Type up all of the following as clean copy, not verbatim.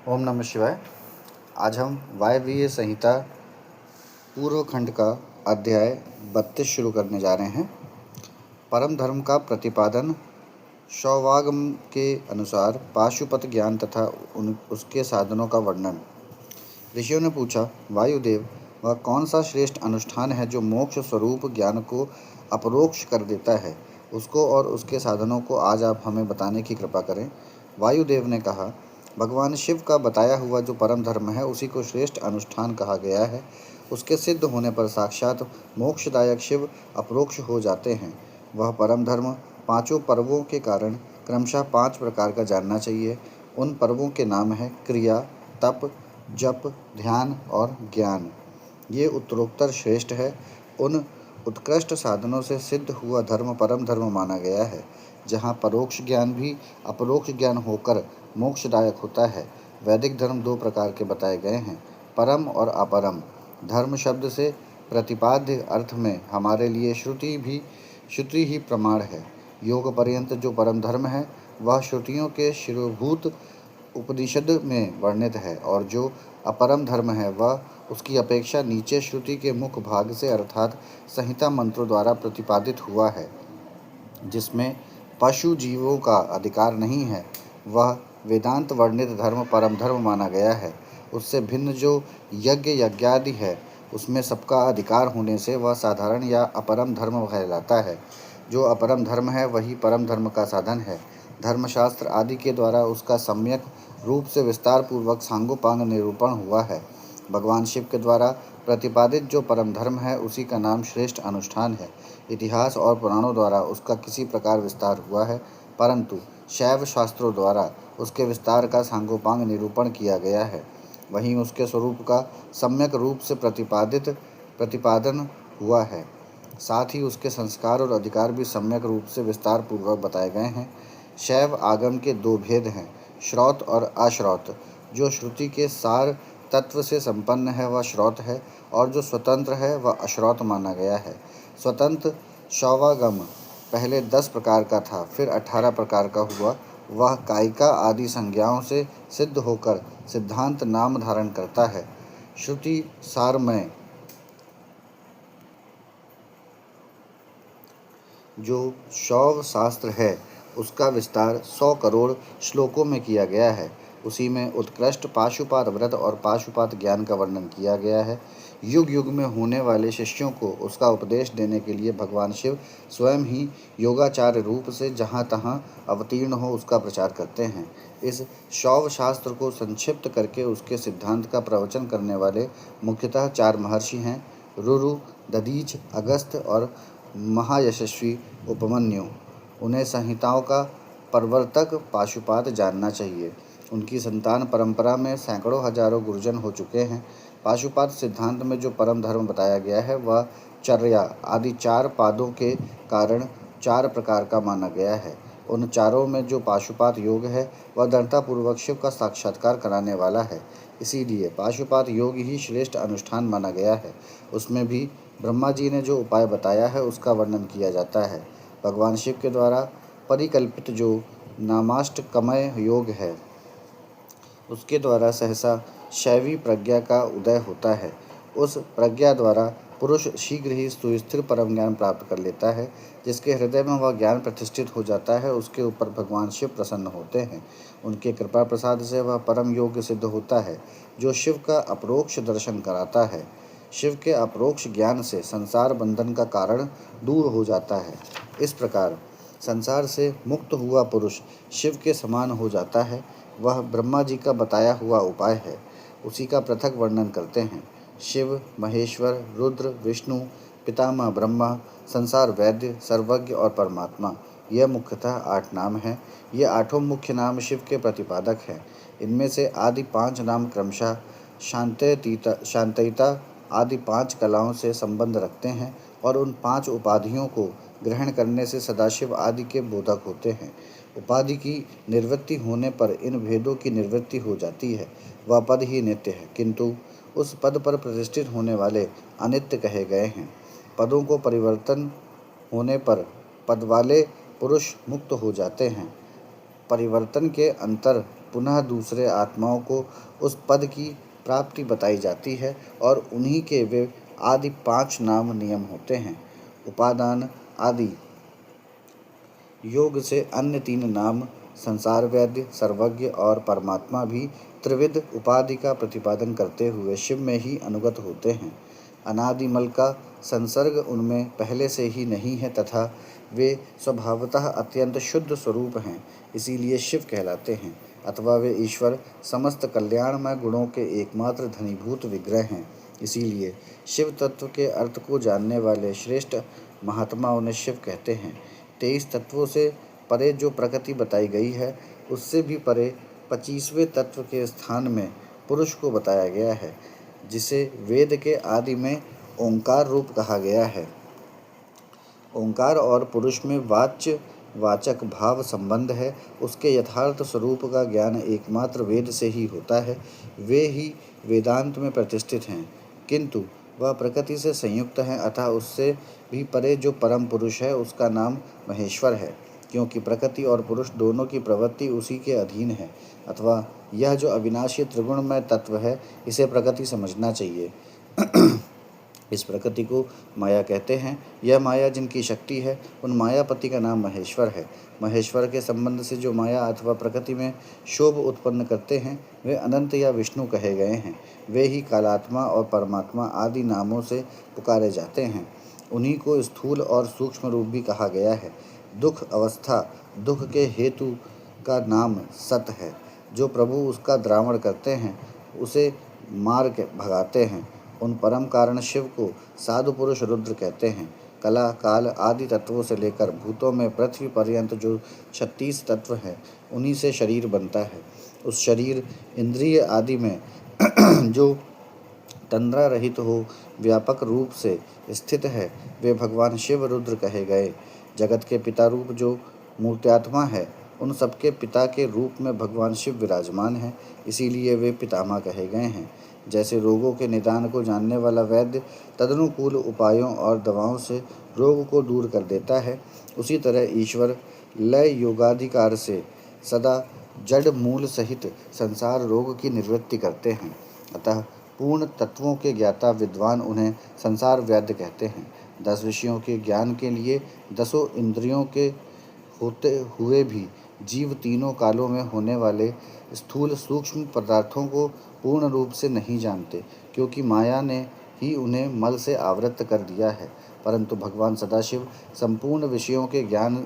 ओम नमः शिवाय। आज हम वायवीय संहिता पूर्व खंड का अध्याय 32 शुरू करने जा रहे हैं। परम धर्म का प्रतिपादन। शौवागम के अनुसार पाशुपत ज्ञान तथा उसके साधनों का वर्णन। ऋषियों ने पूछा, वायुदेव, वह कौन सा श्रेष्ठ अनुष्ठान है जो मोक्ष स्वरूप ज्ञान को अपरोक्ष कर देता है? उसको और उसके साधनों को आज आप हमें बताने की कृपा करें। वायुदेव ने कहा, भगवान शिव का बताया हुआ जो परम धर्म है उसी को श्रेष्ठ अनुष्ठान कहा गया है। उसके सिद्ध होने पर साक्षात मोक्षदायक शिव अपरोक्ष हो जाते हैं। वह परम धर्म पांचों पर्वों के कारण क्रमशः 5 प्रकार का जानना चाहिए। उन पर्वों के नाम हैं क्रिया, तप, जप, ध्यान और ज्ञान। ये उत्तरोत्तर श्रेष्ठ है। उन उत्कृष्ट साधनों से सिद्ध हुआ धर्म परम धर्म माना गया है, जहाँ परोक्ष ज्ञान भी अपरोक्ष ज्ञान होकर मोक्षदायक होता है। वैदिक धर्म 2 प्रकार के बताए गए हैं, परम और अपरम। धर्म शब्द से प्रतिपाद्य अर्थ में हमारे लिए श्रुति ही प्रमाण है। योग पर्यंत जो परम धर्म है वह श्रुतियों के शिरोभूत उपनिषद में वर्णित है, और जो अपरम धर्म है वह उसकी अपेक्षा नीचे श्रुति के मुख भाग से अर्थात संहिता मंत्रों द्वारा प्रतिपादित हुआ है, जिसमें पशु जीवों का अधिकार नहीं है। वह वेदांत वर्णित धर्म परम धर्म माना गया है। उससे भिन्न जो यज्ञ यज्ञादि है उसमें सबका अधिकार होने से वह साधारण या अपरम धर्म कहलाता है। जो अपरम धर्म है वही परम धर्म का साधन है। धर्मशास्त्र आदि के द्वारा उसका सम्यक रूप से विस्तार पूर्वक सांगोपांग निरूपण हुआ है। भगवान शिव के द्वारा प्रतिपादित जो परम धर्म है उसी का नाम श्रेष्ठ अनुष्ठान है। इतिहास और पुराणों द्वारा उसका किसी प्रकार विस्तार हुआ है, परंतु शैव शास्त्रों द्वारा उसके विस्तार का सांगोपांग निरूपण किया गया है। वहीं उसके स्वरूप का सम्यक रूप से प्रतिपादन हुआ है। साथ ही उसके संस्कार और अधिकार भी सम्यक रूप से विस्तार पूर्वक बताए गए हैं। शैव आगम के 2 भेद हैं, श्रौत और अश्रौत। जो श्रुति के सार तत्व से संपन्न है वह श्रौत है, और जो स्वतंत्र है वह अश्रौत माना गया है। स्वतंत्र शौवागम पहले 10 प्रकार का था, फिर 18 प्रकार का हुआ। वह कायिका आदि संज्ञाओं से सिद्ध होकर सिद्धांत नाम धारण करता है। श्रुति सारमय जो शौव शास्त्र है उसका विस्तार 100 करोड़ श्लोकों में किया गया है। उसी में उत्कृष्ट पाशुपात व्रत और पाशुपात ज्ञान का वर्णन किया गया है। युग युग में होने वाले शिष्यों को उसका उपदेश देने के लिए भगवान शिव स्वयं ही योगाचार्य रूप से जहाँ तहाँ अवतीर्ण हो उसका प्रचार करते हैं। इस शौव शास्त्र को संक्षिप्त करके उसके सिद्धांत का प्रवचन करने वाले मुख्यतः 4 महर्षि हैं, रुरु, दधीच, अगस्त्य और महायशस्वी उपमन्यु। उन्हें संहिताओं का प्रवर्तक पाशुपात जानना चाहिए। उनकी संतान परंपरा में सैकड़ों हजारों गुरुजन हो चुके हैं। पाशुपात सिद्धांत में जो परम धर्म बताया गया है वह चर्या आदि 4 पादों के कारण 4 प्रकार का माना गया है। उन चारों में जो पाशुपात योग है वह दृढ़तापूर्वक शिव का साक्षात्कार कराने वाला है। इसीलिए पाशुपात योग ही श्रेष्ठ अनुष्ठान माना गया है। उसमें भी ब्रह्मा जी ने जो उपाय बताया है उसका वर्णन किया जाता है। भगवान शिव के द्वारा परिकल्पित जो नामाष्टकमय योग है उसके द्वारा सहसा शैवी प्रज्ञा का उदय होता है। उस प्रज्ञा द्वारा पुरुष शीघ्र ही सुस्थिर परम ज्ञान प्राप्त कर लेता है। जिसके हृदय में वह ज्ञान प्रतिष्ठित हो जाता है उसके ऊपर भगवान शिव प्रसन्न होते हैं। उनके कृपा प्रसाद से वह परम योग्य सिद्ध होता है जो शिव का अपरोक्ष दर्शन कराता है। शिव के अपरोक्ष ज्ञान से संसार बंधन का कारण दूर हो जाता है। इस प्रकार संसार से मुक्त हुआ पुरुष शिव के समान हो जाता है। वह ब्रह्मा जी का बताया हुआ उपाय है, उसी का पृथक वर्णन करते हैं। शिव, महेश्वर, रुद्र, विष्णु, पितामह ब्रह्मा, संसार वैद्य, सर्वज्ञ और परमात्मा, यह मुख्यतः 8 नाम हैं। ये 8 मुख्य नाम शिव के प्रतिपादक हैं। इनमें से आदि 5 नाम क्रमशः शांतयिता आदि 5 कलाओं से संबंध रखते हैं, और उन 5 उपाधियों को ग्रहण करने से सदाशिव आदि के बोधक होते हैं। उपाधि की निवृत्ति होने पर इन भेदों की निवृत्ति हो जाती है। वह पद ही नित्य है, किंतु उस पद पर प्रतिष्ठित होने वाले अनित्य कहे गए हैं। पदों को परिवर्तन होने पर पद वाले पुरुष मुक्त हो जाते हैं। परिवर्तन के अंतर पुनः दूसरे आत्माओं को उस पद की प्राप्ति बताई जाती है और उन्हीं के वे आदि 5 नाम नियम होते हैं। उपादान आदि योग से अन्य 3 नाम संसार वैद्य, सर्वज्ञ और परमात्मा भी त्रिविध उपाधि का प्रतिपादन करते हुए शिव में ही अनुगत होते हैं। अनादिमल का संसर्ग उनमें पहले से ही नहीं है तथा वे स्वभावतः अत्यंत शुद्ध स्वरूप हैं, इसीलिए शिव कहलाते हैं। अथवा वे ईश्वर समस्त कल्याणमय गुणों के एकमात्र धनीभूत विग्रह हैं, इसीलिए शिव तत्व के अर्थ को जानने वाले श्रेष्ठ महात्मा उन्हें शिव कहते हैं। 23 तत्वों से परे जो प्रकृति बताई गई है, उससे भी परे 25वें तत्व के स्थान में पुरुष को बताया गया है, जिसे वेद के आदि में ओंकार रूप कहा गया है। ओंकार और पुरुष में वाच्य वाचक भाव संबंध है। उसके यथार्थ स्वरूप का ज्ञान एकमात्र वेद से ही होता है। वे ही वेदांत में प्रतिष्ठित हैं, किंतु वह प्रकृति से संयुक्त हैं, अतः उससे भी परे जो परम पुरुष है उसका नाम महेश्वर है, क्योंकि प्रकृति और पुरुष दोनों की प्रवृत्ति उसी के अधीन है। अथवा यह जो अविनाशी त्रिगुणमय तत्व है, इसे प्रकृति समझना चाहिए। इस प्रकृति को माया कहते हैं। यह माया जिनकी शक्ति है, उन मायापति का नाम महेश्वर है। महेश्वर के संबंध से जो माया अथवा प्रकृति में शोभ उत्पन्न करते हैं, वे अनंत या विष्णु कहे गए हैं। वे ही कालात्मा और परमात्मा आदि नामों से पुकारे जाते हैं। उन्हीं को स्थूल और सूक्ष्म रूप भी कहा गया है। दुख अवस्था, दुख के हेतु का नाम सत है। जो प्रभु उसका द्रावण करते हैं, उसे मार के भगाते हैं। उन परम कारण शिव को साधु पुरुष रुद्र कहते हैं। कला काल आदि तत्वों से लेकर भूतों में पृथ्वी पर्यंत जो 36 तत्व हैं, उन्हीं से शरीर बनता है। उस शरीर इंद्रिय आदि में जो तंद्रा रहित हो व्यापक रूप से स्थित है, वे भगवान शिव रुद्र कहे गए। जगत के पिता रूप जो मूर्त्यात्मा है, उन सबके पिता के रूप में भगवान शिव विराजमान हैं, इसीलिए वे पितामह कहे गए हैं। जैसे रोगों के निदान को जानने वाला वैद्य तदनुकूल उपायों और दवाओं से रोग को दूर कर देता है, उसी तरह ईश्वर लय योगाधिकार से सदा जड़ मूल सहित संसार रोग की निवृत्ति करते हैं। अतः पूर्ण तत्वों के ज्ञाता विद्वान उन्हें संसार वैद्य कहते हैं। 10 विषयों के ज्ञान के लिए 10 इंद्रियों के होते हुए भी जीव तीनों कालों में होने वाले स्थूल सूक्ष्म पदार्थों को पूर्ण रूप से नहीं जानते, क्योंकि माया ने ही उन्हें मल से आवृत कर दिया है। परंतु भगवान सदाशिव संपूर्ण विषयों के ज्ञान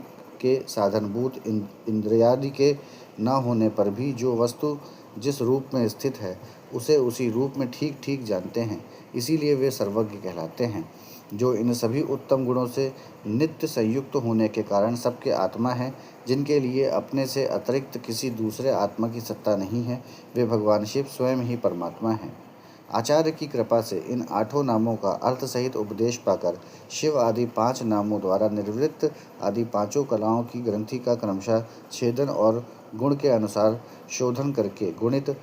के साधनभूत इंद्रियादि के न होने पर भी जो वस्तु जिस रूप में स्थित है, उसे उसी रूप में ठीक ठीक जानते हैं, इसीलिए वे सर्वज्ञ कहलाते हैं। जो इन सभी उत्तम गुणों से नित्य संयुक्त होने के कारण सबके आत्मा हैं, जिनके लिए अपने से अतिरिक्त किसी दूसरे आत्मा की सत्ता नहीं है, वे भगवान शिव स्वयं ही परमात्मा हैं। आचार्य की कृपा से इन 8 नामों का अर्थ सहित उपदेश पाकर शिव आदि 5 नामों द्वारा निर्वृत्त आदि 5 कलाओं की ग्रंथि का क्रमशः छेदन और गुण के अनुसार शोधन करके गुणित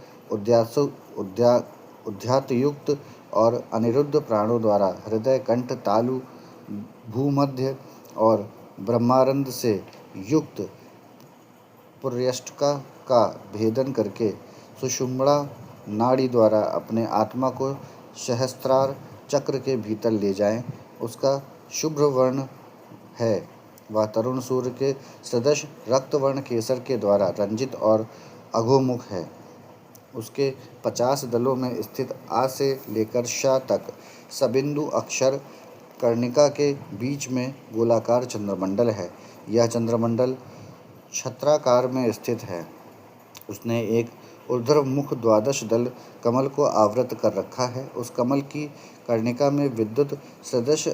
उद्यातयुक्त और अनिरुद्ध प्राणों द्वारा हृदय कंठ तालु भूमध्य और ब्रह्मारंध से युक्त पुर्यष्टका का भेदन करके सुषुम्ना नाड़ी द्वारा अपने आत्मा को सहस्त्रार चक्र के भीतर ले जाएं। उसका शुभ्र वर्ण है, वह तरुण सूर्य के सदृश रक्तवर्ण केसर के द्वारा रंजित और अघोमुख है। उसके 50 दलों में स्थित आ से लेकर श तक सबिंदु अक्षर कर्णिका के बीच में गोलाकार चंद्रमंडल है। यह चंद्रमंडल छत्राकार में स्थित है। उसने एक ऊर्ध्वमुख 12 दल कमल को आवृत कर रखा है। उस कमल की कर्णिका में विद्युत सदृश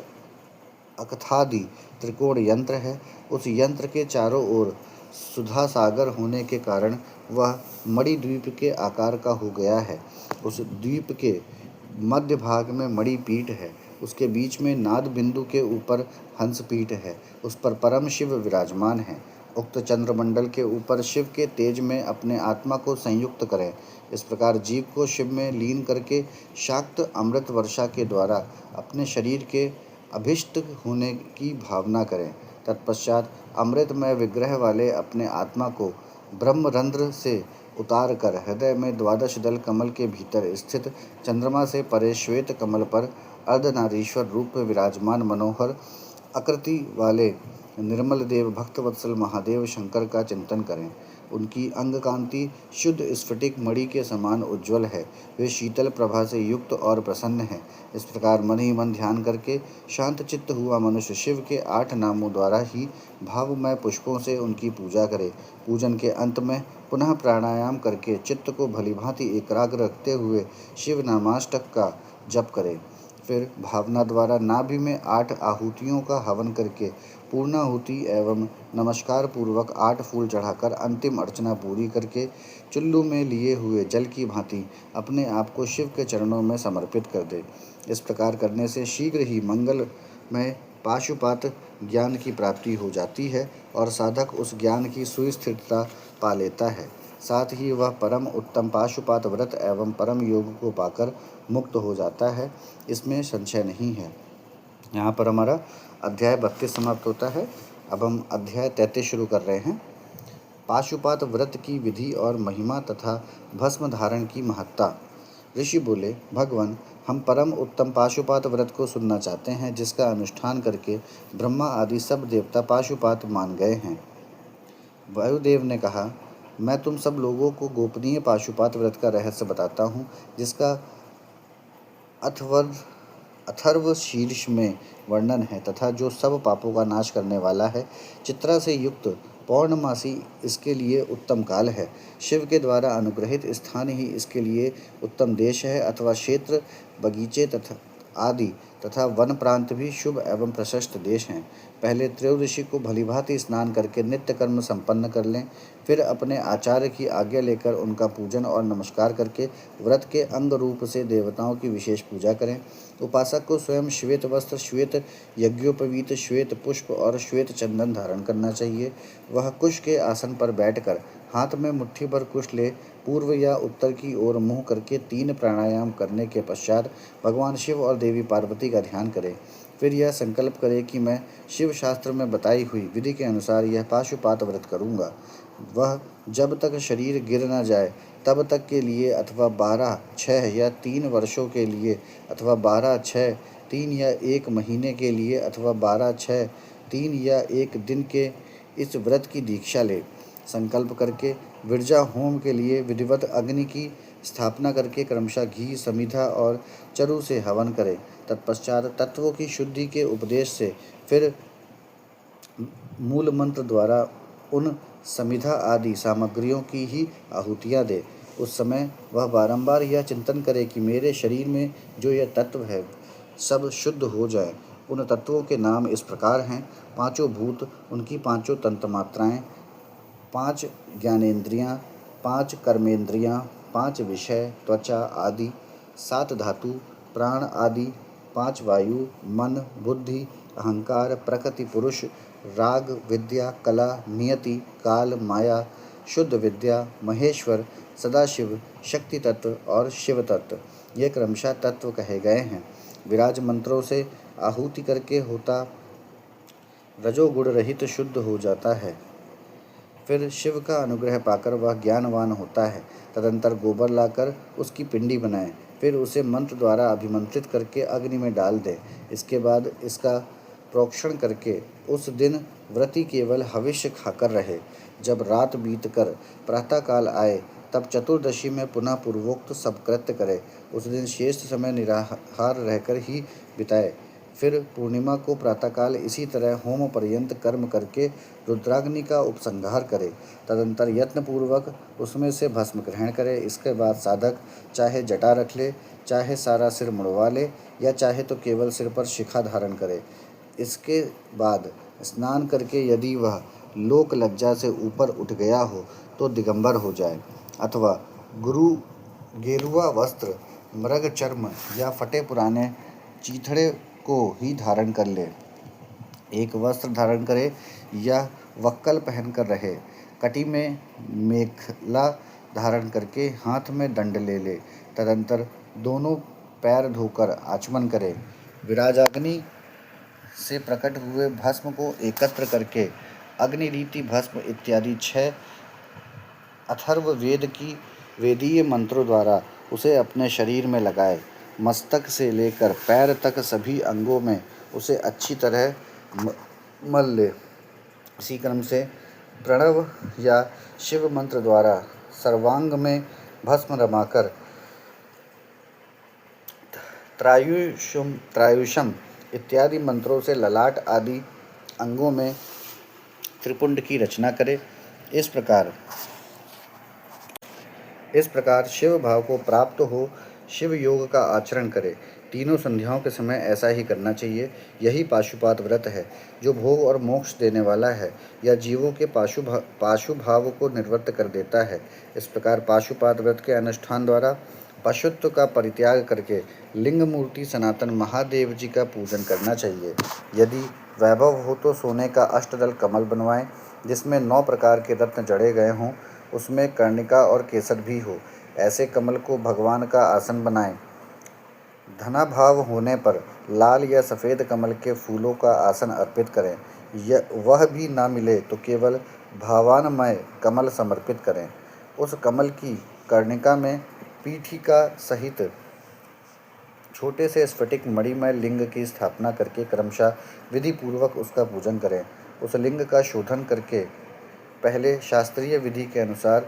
अकथादि त्रिकोण यंत्र है। उस यंत्र के चारों ओर सुधा सागर होने के कारण वह मणि द्वीप के आकार का हो गया है। उस द्वीप के मध्य भाग में मणि पीठ है। उसके बीच में नाद बिंदु के ऊपर हंस पीठ है। उस पर परम शिव विराजमान है। उक्त चंद्रमंडल के ऊपर शिव के तेज में अपने आत्मा को संयुक्त करें। इस प्रकार जीव को शिव में लीन करके शाक्त अमृत वर्षा के द्वारा अपने शरीर के अभिष्ट होने की भावना करें। तत्पश्चात अमृतमय विग्रह वाले अपने आत्मा को ब्रह्मरंध्र से उतार कर हृदय में द्वादश दल कमल के भीतर स्थित चंद्रमा से परे श्वेत कमल पर अर्धनारीश्वर रूप में विराजमान मनोहर आकृति वाले निर्मल देव भक्तवत्सल महादेव शंकर का चिंतन करें। उनकी अंग कांति शुद्ध स्फटिक मणि के समान उज्ज्वल है। वे शीतल प्रभा से युक्त और प्रसन्न है। इस प्रकार मन ही मन ध्यान करके शांत चित्त हुआ मनुष्य शिव के 8 नामों द्वारा ही भावमय पुष्पों से उनकी पूजा करे। पूजन के अंत में पुनः प्राणायाम करके चित्त को भलीभांति एकाग्र रखते हुए शिव नामाष्टक का जप करे। फिर भावना द्वारा नाभि में 8 आहुतियों का हवन करके पूर्णाहुति एवं नमस्कार पूर्वक 8 फूल चढ़ाकर अंतिम अर्चना पूरी करके चुल्लू में लिए हुए जल की भांति अपने आप को शिव के चरणों में समर्पित कर दे। इस प्रकार करने से शीघ्र ही मंगल में पाशुपात ज्ञान की प्राप्ति हो जाती है और साधक उस ज्ञान की सुस्थिरता पा लेता है। साथ ही वह परम उत्तम पाशुपात व्रत एवं परम योग को पाकर मुक्त हो जाता है, इसमें संशय नहीं है। यहाँ पर हमारा अध्याय 32 समाप्त होता है। अब हम अध्याय 33 शुरू कर रहे हैं। पाशुपात व्रत की विधि और महिमा तथा भस्म धारण की महत्ता। ऋषि बोले, भगवान, हम परम उत्तम पाशुपात व्रत को सुनना चाहते हैं, जिसका अनुष्ठान करके ब्रह्मा आदि सब देवता पाशुपात मान गए हैं। वायुदेव ने कहा, मैं तुम सब लोगों को गोपनीय पाशुपात व्रत का रहस्य बताता हूँ, जिसका अथर्व शीर्ष में वर्णन है तथा जो सब पापों का नाश करने वाला है। चित्रा से युक्त पौर्णमासी इसके लिए उत्तम काल है। शिव के द्वारा अनुग्रहित स्थान ही इसके लिए उत्तम देश है, अथवा क्षेत्र, बगीचे आदि तथा वन प्रांत भी शुभ एवं प्रशस्त देश हैं। पहले त्रयोदशी को भलीभांति स्नान करके नित्य कर्म संपन्न कर लें। फिर अपने आचार्य की आज्ञा लेकर उनका पूजन और नमस्कार करके व्रत के अंग रूप से देवताओं की विशेष पूजा करें। उपासक को स्वयं श्वेत वस्त्र, श्वेत यज्ञोपवीत, श्वेत पुष्प और श्वेत चंदन धारण करना चाहिए। वह कुश के आसन पर बैठकर हाथ में मुट्ठी भर कुश ले पूर्व या उत्तर की ओर मुँह करके 3 प्राणायाम करने के पश्चात भगवान शिव और देवी पार्वती का ध्यान करें। फिर यह संकल्प करे कि मैं शिव शास्त्र में बताई हुई विधि के अनुसार यह पाशुपात व्रत करूँगा। वह जब तक शरीर गिर न जाए तब तक के लिए, अथवा 12, 6 या 3 वर्षों के लिए, अथवा 12, 6, 3 या 1 महीने के लिए, अथवा 12, 6, 3 या 1 दिन के इस व्रत की दीक्षा ले। संकल्प करके विरजा होम के लिए विधिवत अग्नि की स्थापना करके क्रमशः घी, समिधा और चरु से हवन करें। तत्पश्चात तत्वों की शुद्धि के उपदेश से फिर मूल मंत्र द्वारा उन समिधा आदि सामग्रियों की ही आहुतियाँ दे। उस समय वह बारंबार यह चिंतन करे कि मेरे शरीर में जो यह तत्व है सब शुद्ध हो जाए। उन तत्वों के नाम इस प्रकार हैं: 5 भूत, उनकी 5 तंतमात्राएँ, 5 ज्ञानेंद्रियाँ, 5 कर्मेंद्रियाँ, 5 विषय, त्वचा आदि, 7 धातु, प्राण आदि, 5 वायु, मन, बुद्धि, अहंकार, प्रकृति, पुरुष, राग, विद्या, कला, नियति, काल, माया, शुद्ध विद्या, महेश्वर, सदाशिव, शक्ति तत्व और शिव तत्व। ये क्रमशः तत्व कहे गए हैं। विराज मंत्रों से आहुति करके होता रजोगुण रहित शुद्ध हो जाता है। फिर शिव का अनुग्रह पाकर वह ज्ञानवान होता है। तदंतर गोबर लाकर उसकी पिंडी बनाए, फिर उसे मंत्र द्वारा अभिमंत्रित करके अग्नि में डाल दे। इसके बाद इसका प्रोक्षण करके उस दिन व्रती केवल हविष्य खाकर रहे। जब रात बीतकर प्रातःकाल आए तब चतुर्दशी में पुनः पूर्वोक्त सब कृत्य करे। उस दिन शेष समय निराहार रहकर ही बिताए। फिर पूर्णिमा को प्रातःकाल इसी तरह होम पर्यंत कर्म करके रुद्राग्नि का उपसंहार करे। तदंतर यत्नपूर्वक उसमें से भस्म ग्रहण करे। इसके बाद साधक चाहे जटा रख ले, चाहे सारा सिर मुड़वा ले, या चाहे तो केवल सिर पर शिखा धारण करे। इसके बाद स्नान करके यदि वह लोक लज्जा से ऊपर उठ गया हो तो दिगंबर हो जाए, अथवा गेरुआ वस्त्र, मृग चर्म या फटे पुराने चीथड़े को ही धारण कर ले। एक वस्त्र धारण करे या वक्कल पहनकर रहे। कटी में मेखला धारण करके हाथ में दंड ले ले। तदंतर दोनों पैर धोकर आचमन करे। विराजाग्नि से प्रकट हुए भस्म को एकत्र करके अग्निरीति भस्म इत्यादि 6 अथर्व वेद की वेदीय मंत्रों द्वारा उसे अपने शरीर में लगाए। मस्तक से लेकर पैर तक सभी अंगों में उसे अच्छी तरह मल ले। इसी क्रम से प्रणव या शिव मंत्र द्वारा सर्वांग में भस्म रमाकर त्रायुषम इत्यादि मंत्रों से ललाट आदि अंगों में त्रिपुंड की रचना करे। इस प्रकार शिव भाव को प्राप्त हो शिव योग का आचरण करे। तीनों संध्याओं के समय ऐसा ही करना चाहिए। यही पाशुपात व्रत है जो भोग और मोक्ष देने वाला है या जीवों के पाशु भाव को निवृत्त कर देता है। इस प्रकार पाशुपात व्रत के अनुष्ठान द्वारा पशुत्व का परित्याग करके लिंग मूर्ति सनातन महादेव जी का पूजन करना चाहिए। यदि वैभव हो तो सोने का अष्टदल कमल बनवाएं जिसमें 9 प्रकार के रत्न जड़े गए हों, उसमें कर्णिका और केसर भी हो। ऐसे कमल को भगवान का आसन बनाएं। धनाभाव होने पर लाल या सफ़ेद कमल के फूलों का आसन अर्पित करें। वह भी ना मिले तो केवल भावानमय कमल समर्पित करें। उस कमल की कर्णिका में पीठिका सहित छोटे से स्फटिक मणिमय लिंग की स्थापना करके क्रमशः विधि पूर्वक उसका पूजन करें। उस लिंग का शोधन करके पहले शास्त्रीय विधि के अनुसार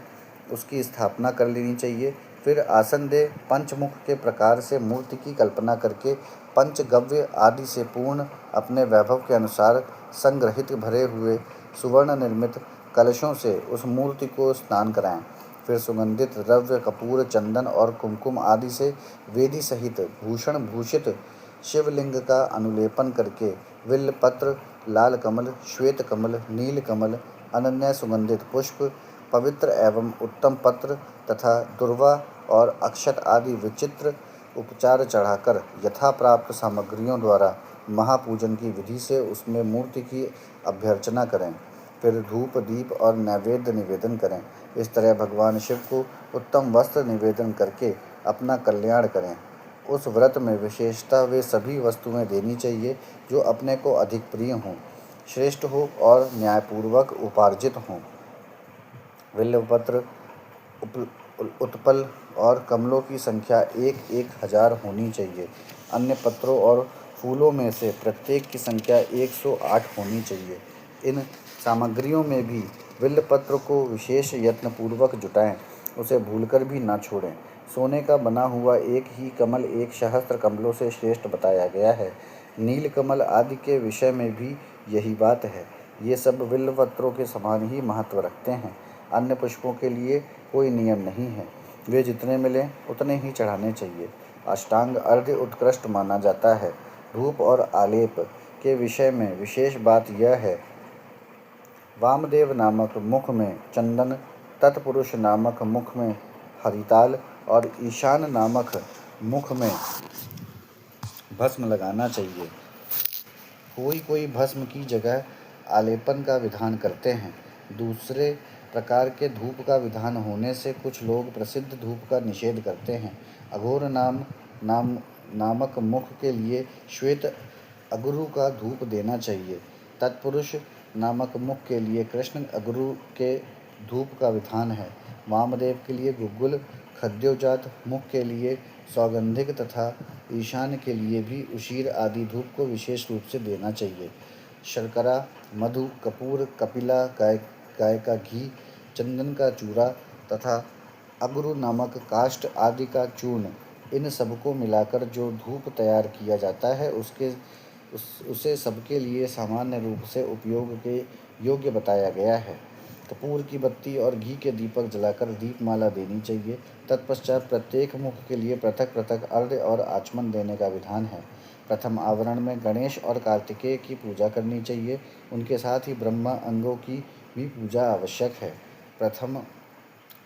उसकी स्थापना कर लेनी चाहिए। फिर आसन दे पंचमुख के प्रकार से मूर्ति की कल्पना करके पंचगव्य आदि से पूर्ण अपने वैभव के अनुसार संग्रहित भरे हुए सुवर्ण निर्मित कलशों से उस मूर्ति को स्नान कराएं। फिर सुगंधित द्रव्य कपूर चंदन और कुमकुम आदि से वेदी सहित भूषण भूषित शिवलिंग का अनुलेपन करके विल्ल पत्र, लाल कमल, श्वेत कमल, नील कमल, अनन्य सुगंधित पुष्प, पवित्र एवं उत्तम पत्र तथा दुर्वा और अक्षत आदि विचित्र उपचार चढ़ाकर यथा प्राप्त सामग्रियों द्वारा महापूजन की विधि से उसमें मूर्ति की अभ्यर्चना करें। फिर धूप दीप और नैवेद्य निवेदन करें। इस तरह भगवान शिव को उत्तम वस्त्र निवेदन करके अपना कल्याण करें। उस व्रत में विशेषतः वे सभी वस्तुएं देनी चाहिए जो अपने को अधिक प्रिय हों, श्रेष्ठ हो और न्यायपूर्वक उपार्जित हों। बिल्वपत्र, उत्पल और कमलों की संख्या 1,000 होनी चाहिए। अन्य पत्रों और फूलों में से प्रत्येक की संख्या 108 होनी चाहिए। इन सामग्रियों में भी बिल्वपत्र को विशेष यत्नपूर्वक जुटाएं, उसे भूलकर भी न छोड़ें। सोने का बना हुआ एक ही कमल 1 सहस्त्र कमलों से श्रेष्ठ बताया गया है। नील कमल आदि के विषय में भी यही बात है। ये सब बिल्वपत्रों के समान ही महत्व रखते हैं। अन्य पुष्पों के लिए कोई नियम नहीं है, वे जितने मिलें उतने ही चढ़ाने चाहिए। अष्टांग अर्घ्य उत्कृष्ट माना जाता है। धूप और आलेप के विषय में विशेष बात यह है, वामदेव नामक मुख में चंदन, तत्पुरुष नामक मुख में हरिताल और ईशान नामक मुख में भस्म लगाना चाहिए। कोई भस्म की जगह आलेपन का विधान करते हैं। दूसरे प्रकार के धूप का विधान होने से कुछ लोग प्रसिद्ध धूप का निषेध करते हैं। अघोर नामक मुख के लिए श्वेत अगुरु का धूप देना चाहिए। तत्पुरुष नामक मुख के लिए कृष्ण अगुरु के धूप का विधान है। वामदेव के लिए गुग्गुल, खद्योजात मुख के लिए सौगंधिक तथा ईशान के लिए भी उशीर आदि धूप को विशेष रूप से देना चाहिए। शर्करा, मधु, कपूर, कपिला, गाय का घी, चंदन का चूरा तथा अगुरु नामक काष्ठ आदि का चूर्ण, इन सबको मिलाकर जो धूप तैयार किया जाता है उसे सबके लिए सामान्य रूप से उपयोग के योग्य बताया गया है। कपूर की बत्ती और घी के दीपक जलाकर दीपमाला देनी चाहिए। तत्पश्चात प्रत्येक मुख के लिए पृथक पृथक अर्घ्य और आचमन देने का विधान है। प्रथम आवरण में गणेश और कार्तिकेय की पूजा करनी चाहिए। उनके साथ ही ब्रह्मा अंगों की भी पूजा आवश्यक है।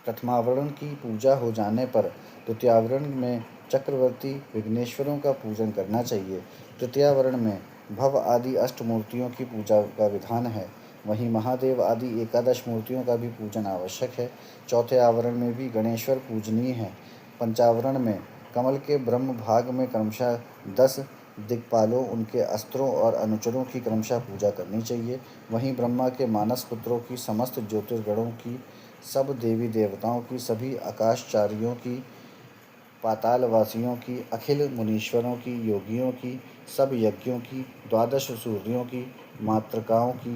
प्रथमावरण की पूजा हो जाने पर द्वितीयावरण में चक्रवर्ती विघ्नेश्वरों का पूजन करना चाहिए। तृतीयावरण में भव आदि अष्टमूर्तियों की पूजा का विधान है। वहीं महादेव आदि 11 मूर्तियों का भी पूजन आवश्यक है। चौथे आवरण में भी गणेश्वर पूजनीय हैं। पंचावरण में कमल के ब्रह्म भाग में क्रमशः 10 दिक्पालों, उनके अस्त्रों और अनुचरों की क्रमशः पूजा करनी चाहिए। वहीं ब्रह्मा के मानस पुत्रों की समस्त ज्योतिर्गणों की सब देवी देवताओं की, सभी आकाशचारियों की, पातालवासियों की, अखिल मुनीश्वरों की, योगियों की, सब यज्ञों की, द्वादश सूर्यों की, मातृकाओं की,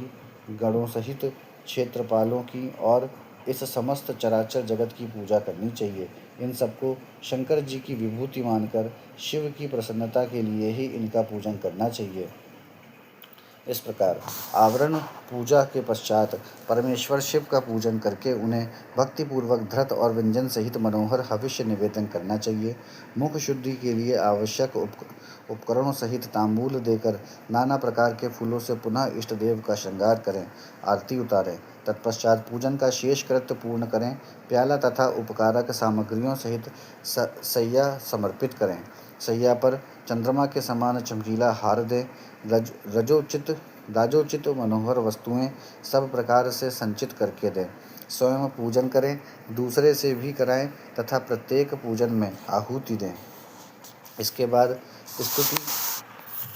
गणों सहित क्षेत्रपालों की और इस समस्त चराचर जगत की पूजा करनी चाहिए। इन सबको शंकर जी की विभूति मानकर शिव की प्रसन्नता के लिए ही इनका पूजन करना चाहिए। इस प्रकार आवरण पूजा के पश्चात परमेश्वर शिव का पूजन करके उन्हें भक्तिपूर्वक धृत और व्यंजन सहित मनोहर हविष्य निवेदन करना चाहिए। मुख शुद्धि के लिए आवश्यक उपकरणों सहित तांबूल देकर नाना प्रकार के फूलों से पुनः इष्ट देव का श्रृंगार करें, आरती उतारें। तत्पश्चात पूजन का शेष कृत्य पूर्ण करें। प्याला तथा उपकारक सामग्रियों सहित सैया समर्पित करें। सैया पर चंद्रमा के समान चमकीला हार दें। राजोचित मनोहर वस्तुएं सब प्रकार से संचित करके दें। स्वयं पूजन करें, दूसरे से भी कराएं तथा प्रत्येक पूजन में आहुति दें। इसके बाद स्तुति,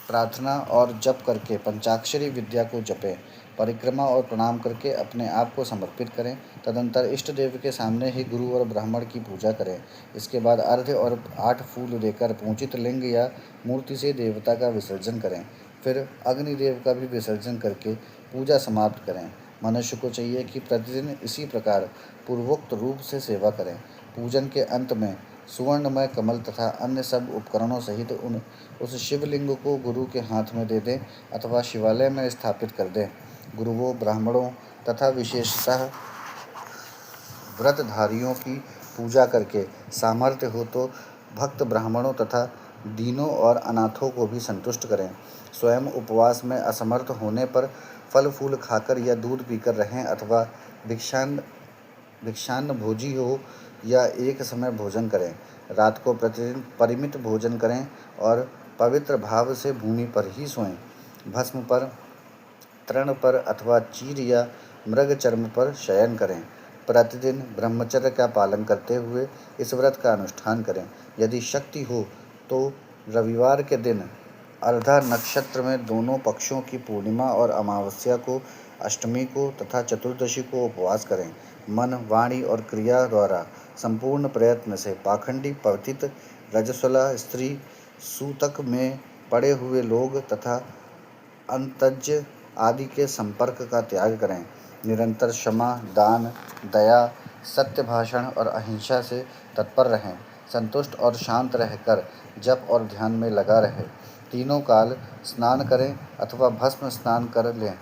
प्रार्थना और जप करके पंचाक्षरी विद्या को जपें। परिक्रमा और प्रणाम करके अपने आप को समर्पित करें। तदंतर इष्ट देव के सामने ही गुरु और ब्राह्मण की पूजा करें। इसके बाद अर्घ्य और 8 फूल देकर पूजित लिंग या मूर्ति से देवता का विसर्जन करें। फिर अग्निदेव का भी विसर्जन करके पूजा समाप्त करें। मनुष्य को चाहिए कि प्रतिदिन इसी प्रकार पूर्वोक्त रूप से सेवा करें। पूजन के अंत में सुवर्णमय कमल तथा अन्य सब उपकरणों सहित उस शिवलिंग को गुरु के हाथ में दे दें अथवा शिवालय में स्थापित कर दें। गुरुओं, ब्राह्मणों तथा विशेषतः व्रतधारियों की पूजा करके सामर्थ्य हो तो भक्त ब्राह्मणों तथा दीनों और अनाथों को भी संतुष्ट करें। स्वयं उपवास में असमर्थ होने पर फल फूल खाकर या दूध पीकर रहें अथवा भिक्षान्न भोजी हो या एक समय भोजन करें। रात को प्रतिदिन परिमित भोजन करें और पवित्र भाव से भूमि पर ही सोएं। भस्म पर, तृण पर अथवा चीर या मृग चर्म पर शयन करें। प्रतिदिन ब्रह्मचर्य का पालन करते हुए इस व्रत का अनुष्ठान करें। यदि शक्ति हो तो रविवार के दिन अर्धा नक्षत्र में दोनों पक्षों की पूर्णिमा और अमावस्या को, अष्टमी को तथा चतुर्दशी को उपवास करें। मन, वाणी और क्रिया द्वारा संपूर्ण प्रयत्न से पाखंडी, पतित, रजस्वला स्त्री, सूतक में पड़े हुए लोग तथा अंतज आदि के संपर्क का त्याग करें। निरंतर क्षमा, दान, दया, सत्य भाषण और अहिंसा से तत्पर रहें। संतुष्ट और शांत रहकर जप और ध्यान में लगा रहे। तीनों काल स्नान करें अथवा भस्म स्नान कर लें।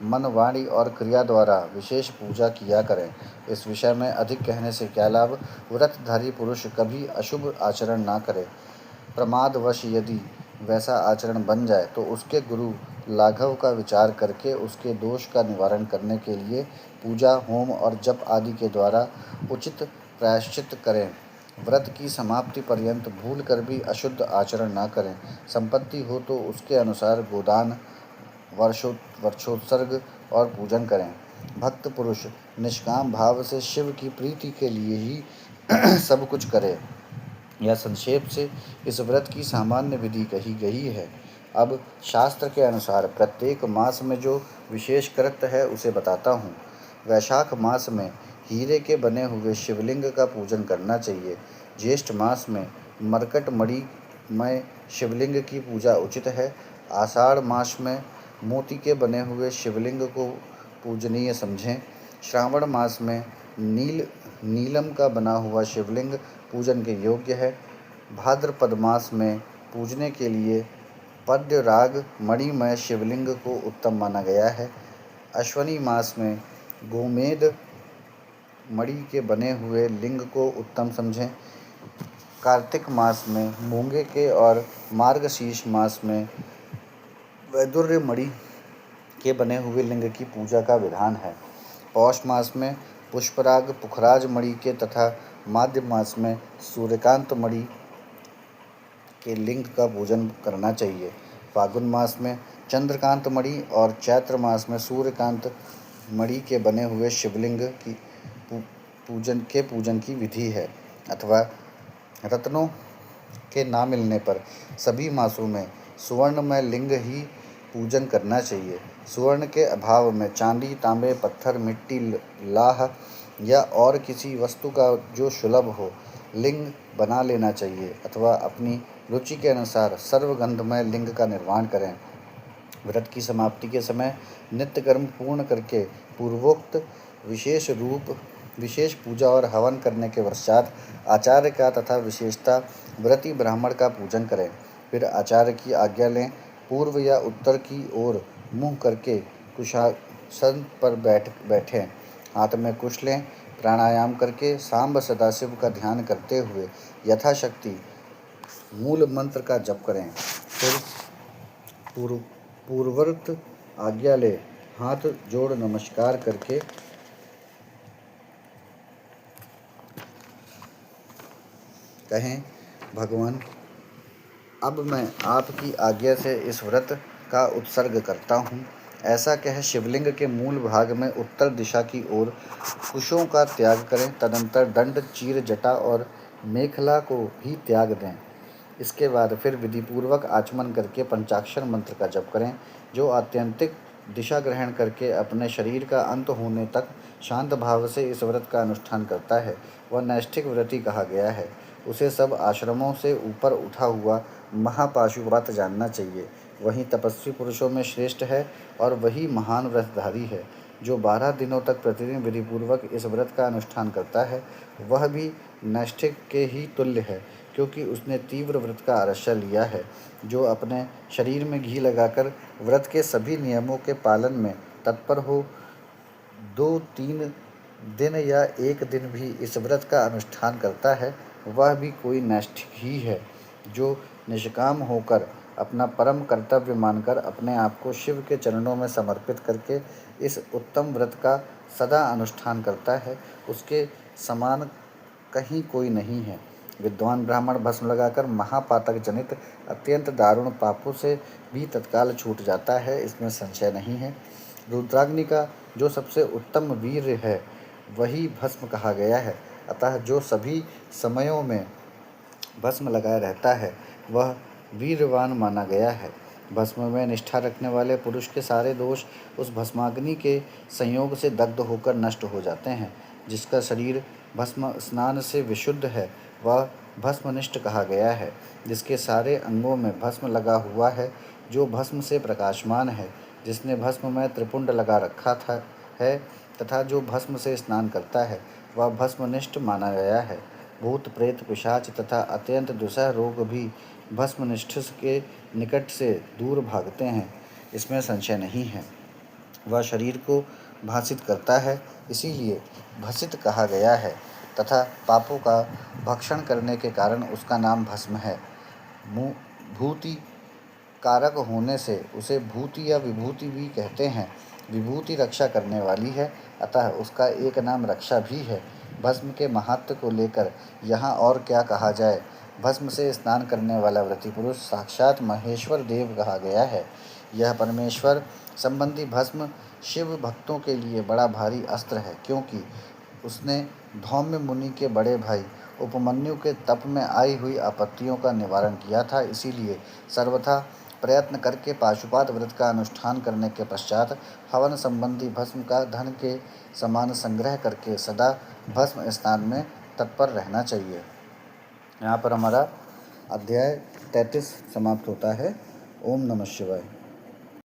मन, वाणी और क्रिया द्वारा विशेष पूजा किया करें। इस विषय में अधिक कहने से क्या लाभ। व्रतधारी पुरुष कभी अशुभ आचरण ना करे। प्रमादवश यदि वैसा आचरण बन जाए तो उसके गुरु लाघव का विचार करके उसके दोष का निवारण करने के लिए पूजा, होम और जप आदि के द्वारा उचित प्रायश्चित करें। व्रत की समाप्ति पर्यंत भूल कर भी अशुद्ध आचरण न करें। संपत्ति हो तो उसके अनुसार गोदान, वर्षोत्सर्ग और पूजन करें। भक्त पुरुष निष्काम भाव से शिव की प्रीति के लिए ही सब कुछ करे। यह संक्षेप से इस व्रत की सामान्य विधि कही गई है। अब शास्त्र के अनुसार प्रत्येक मास में जो विशेष कृत्य है उसे बताता हूँ। वैशाख मास में हीरे के बने हुए शिवलिंग का पूजन करना चाहिए। ज्येष्ठ मास में मरकट मणि में शिवलिंग की पूजा उचित है। आषाढ़ मास में मोती के बने हुए शिवलिंग को पूजनीय समझें। श्रावण मास में नीलम का बना हुआ शिवलिंग पूजन के योग्य है। भाद्रपद मास में पूजने के लिए पद्य राग मणिमय शिवलिंग को उत्तम माना गया है। अश्वनी मास में गोमेद मणि के बने हुए लिंग को उत्तम समझें। कार्तिक मास में मूंगे के और मार्गशीर्ष मास में वैदुर्य मणि के बने हुए लिंग की पूजा का विधान है। पौष मास में पुष्पराग पुखराज मणि के तथा माध्य मास में सूर्यकांत मणि के लिंग का पूजन करना चाहिए। फागुन मास में चंद्रकांत मणि और चैत्र मास में सूर्यकांत मणि के बने हुए शिवलिंग की पूजन की विधि है। अथवा रत्नों के ना मिलने पर सभी मासों में सुवर्णमय लिंग ही पूजन करना चाहिए। सुवर्ण के अभाव में चांदी, तांबे, पत्थर, मिट्टी, लाह, या और किसी वस्तु का जो सुलभ हो लिंग बना लेना चाहिए अथवा अपनी रुचि के अनुसार सर्वगंधमय लिंग का निर्माण करें। व्रत की समाप्ति के समय नित्य कर्म पूर्ण करके पूर्वोक्त विशेष पूजा और हवन करने के पश्चात आचार्य का तथा विशेषता व्रती ब्राह्मण का पूजन करें। फिर आचार्य की आज्ञा लें। पूर्व या उत्तर की ओर मुंह करके कुशासन पर बैठें। हाथ में कुश लें। प्राणायाम करके सांब सदाशिव का ध्यान करते हुए यथाशक्ति मूल मंत्र का जप करें। फिर पूर्ववर्त आज्ञा ले हाथ जोड़ नमस्कार करके कहें, भगवान अब मैं आपकी आज्ञा से इस व्रत का उत्सर्ग करता हूँ। ऐसा कह शिवलिंग के मूल भाग में उत्तर दिशा की ओर कुशों का त्याग करें। तदंतर दंड, चीर, जटा और मेखला को भी त्याग दें। इसके बाद फिर विधिपूर्वक आचमन करके पंचाक्षर मंत्र का जप करें। जो आत्यंतिक दिशा ग्रहण करके अपने शरीर का अंत होने तक शांत भाव से इस व्रत का अनुष्ठान करता है वह नैष्ठिक व्रती कहा गया है। उसे सब आश्रमों से ऊपर उठा हुआ महापाशुपत जानना चाहिए। वही तपस्वी पुरुषों में श्रेष्ठ है और वही महान व्रतधारी है। जो 12 दिनों तक प्रतिदिन विधिपूर्वक इस व्रत का अनुष्ठान करता है वह भी नैष्ठिक के ही तुल्य है, क्योंकि उसने तीव्र व्रत का आश्रय लिया है। जो अपने शरीर में घी लगाकर व्रत के सभी नियमों के पालन में तत्पर हो, 2-3 दिन या 1 दिन भी इस व्रत का अनुष्ठान करता है वह भी कोई नैष्ठिक ही है। जो निष्काम होकर अपना परम कर्तव्य मानकर अपने आप को शिव के चरणों में समर्पित करके इस उत्तम व्रत का सदा अनुष्ठान करता है उसके समान कहीं कोई नहीं है। विद्वान ब्राह्मण भस्म लगाकर महापातक जनित अत्यंत दारुण पापों से भी तत्काल छूट जाता है, इसमें संशय नहीं है। रुद्राग्नि का जो सबसे उत्तम वीर है वही भस्म कहा गया है। अतः जो सभी समयों में भस्म लगाए रहता है वह वीरवान माना गया है। भस्म में निष्ठा रखने वाले पुरुष के सारे दोष उस भस्माग्नि के संयोग से दग्ध होकर नष्ट हो जाते हैं। जिसका शरीर भस्म स्नान से विशुद्ध है वह भस्मनिष्ठ कहा गया है। जिसके सारे अंगों में भस्म लगा हुआ है, जो भस्म से प्रकाशमान है, जिसने भस्म में त्रिपुंड लगा रखा है तथा जो भस्म से स्नान करता है वह भस्मनिष्ठ माना गया है। भूत प्रेत पिशाच तथा अत्यंत दुस्सह रोग भी भस्मनिष्ठ के निकट से दूर भागते हैं, इसमें संशय नहीं है। वह शरीर को भासित करता है, इसीलिए भसित कहा गया है तथा पापों का भक्षण करने के कारण उसका नाम भस्म है। भूति कारक होने से उसे भूति या विभूति भी कहते हैं। विभूति रक्षा करने वाली है, अतः उसका एक नाम रक्षा भी है। भस्म के महत्व को लेकर यहाँ और क्या कहा जाए। भस्म से स्नान करने वाला व्रती पुरुष साक्षात महेश्वर देव कहा गया है। यह परमेश्वर संबंधी भस्म शिव भक्तों के लिए बड़ा भारी अस्त्र है, क्योंकि उसने धौम्य मुनि के बड़े भाई उपमन्यु के तप में आई हुई आपत्तियों का निवारण किया था। इसीलिए सर्वथा प्रयत्न करके पाशुपात व्रत का अनुष्ठान करने के पश्चात हवन संबंधी भस्म का धन के समान संग्रह करके सदा भस्म स्नान में तत्पर रहना चाहिए। यहाँ पर हमारा अध्याय 33 समाप्त होता है। ओम नमः शिवाय।